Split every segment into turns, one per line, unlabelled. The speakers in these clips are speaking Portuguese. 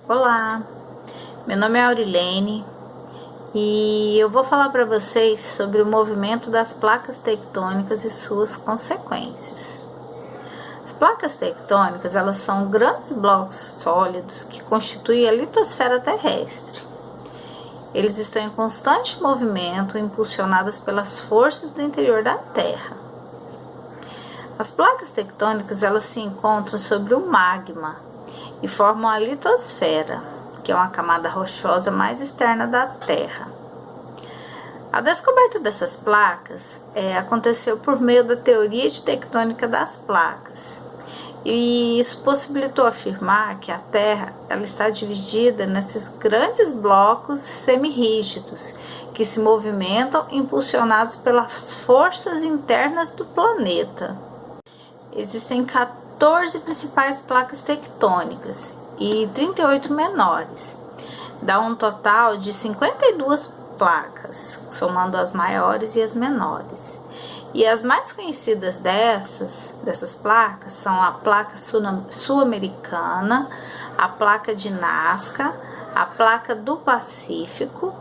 Olá, meu nome é Aurilene e eu vou falar para vocês sobre o movimento das placas tectônicas e suas consequências. As placas tectônicas, elas são grandes blocos sólidos que constituem a litosfera terrestre. Eles estão em constante movimento, impulsionadas pelas forças do interior da Terra. As placas tectônicas, elas se encontram sobre o magma e formam a litosfera, que é uma camada rochosa mais externa da Terra. A descoberta dessas placas aconteceu por meio da teoria de tectônica das placas, e isso possibilitou afirmar que a Terra ela está dividida nesses grandes blocos semirrígidos que se movimentam impulsionados pelas forças internas do planeta. Existem 14 principais placas tectônicas e 38 menores. Dá um total de 52 placas, somando as maiores e as menores. E as mais conhecidas dessas placas são a placa sul-americana, a placa de Nazca, a placa do Pacífico,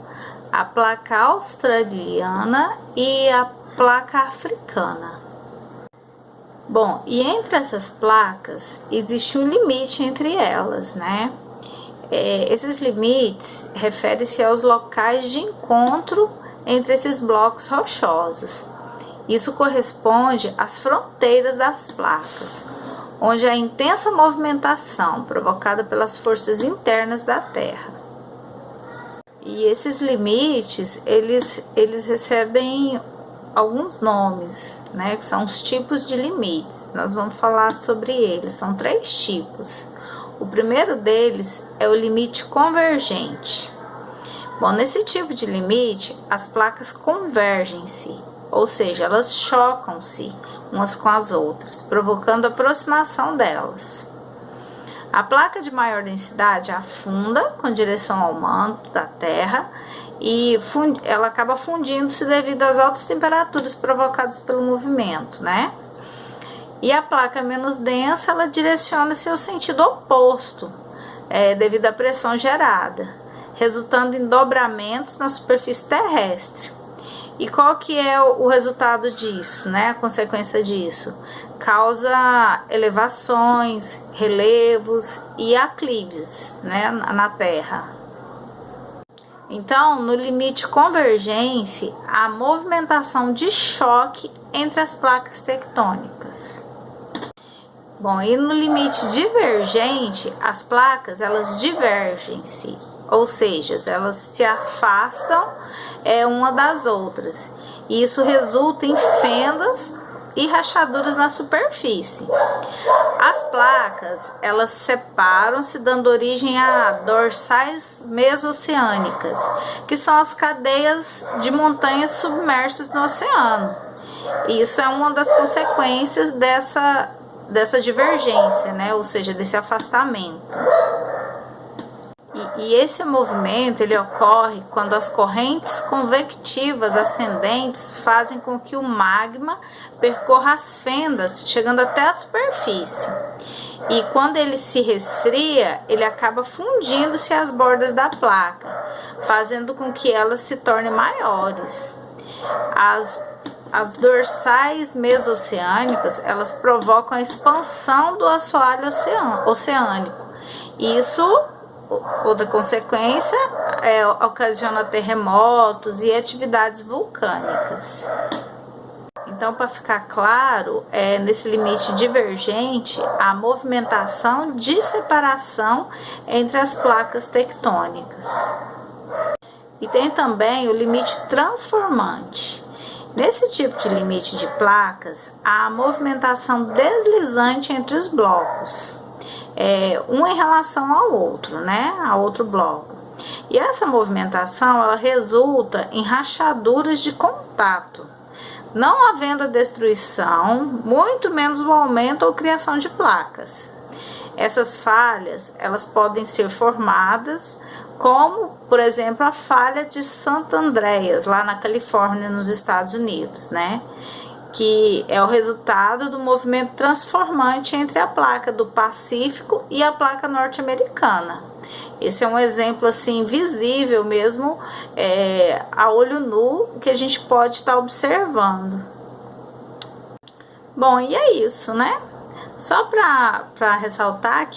a placa australiana e a placa africana. Bom, e entre essas placas existe um limite entre elas, né? Esses limites referem-se aos locais de encontro entre esses blocos rochosos. Isso corresponde às fronteiras das placas, onde há intensa movimentação provocada pelas forças internas da Terra. E esses limites, eles recebem alguns nomes, né, que são os tipos de limites. Nós vamos falar sobre eles, são 3 tipos. O primeiro deles é o limite convergente. Bom, nesse tipo de limite, as placas convergem-se, ou seja, elas chocam-se umas com as outras, provocando a aproximação delas. A placa de maior densidade afunda com direção ao manto da Terra e ela acaba fundindo-se devido às altas temperaturas provocadas pelo movimento, né? E a placa menos densa, ela direciona-se ao sentido oposto, devido à pressão gerada, resultando em dobramentos na superfície terrestre. E qual que é o resultado disso, né? A consequência disso? Causa elevações, relevos e aclives, né, na Terra. Então, no limite convergente, há movimentação de choque entre as placas tectônicas. Bom, e no limite divergente, as placas elas divergem-se, ou seja, elas se afastam uma das outras. E isso resulta em fendas e rachaduras na superfície. As placas, elas separam-se, dando origem a dorsais mesoceânicas, que são as cadeias de montanhas submersas no oceano. E isso é uma das consequências dessa divergência, né? Ou seja, desse afastamento. E esse movimento ele ocorre quando as correntes convectivas ascendentes fazem com que o magma percorra as fendas, chegando até a superfície. E quando ele se resfria, ele acaba fundindo-se às bordas da placa, fazendo com que elas se tornem maiores. As dorsais mesoceânicas, elas provocam a expansão do assoalho oceânico. Isso, outra consequência, ocasiona terremotos e atividades vulcânicas. Então, para ficar claro, nesse limite divergente, há movimentação de separação entre as placas tectônicas. E tem também o limite transformante. Nesse tipo de limite de placas, há movimentação deslizante entre os blocos. Um em relação ao outro, né? A outro bloco. E essa movimentação, ela resulta em rachaduras de contato, não havendo destruição, muito menos o aumento ou criação de placas. Essas falhas, elas podem ser formadas, como, por exemplo, a falha de Santo Andreas, lá na Califórnia, nos Estados Unidos, né? Que é o resultado do movimento transformante entre a placa do Pacífico e a placa norte-americana. Esse é um exemplo assim visível mesmo, a olho nu, que a gente pode estar observando. Bom, e é isso, né? Só para ressaltar que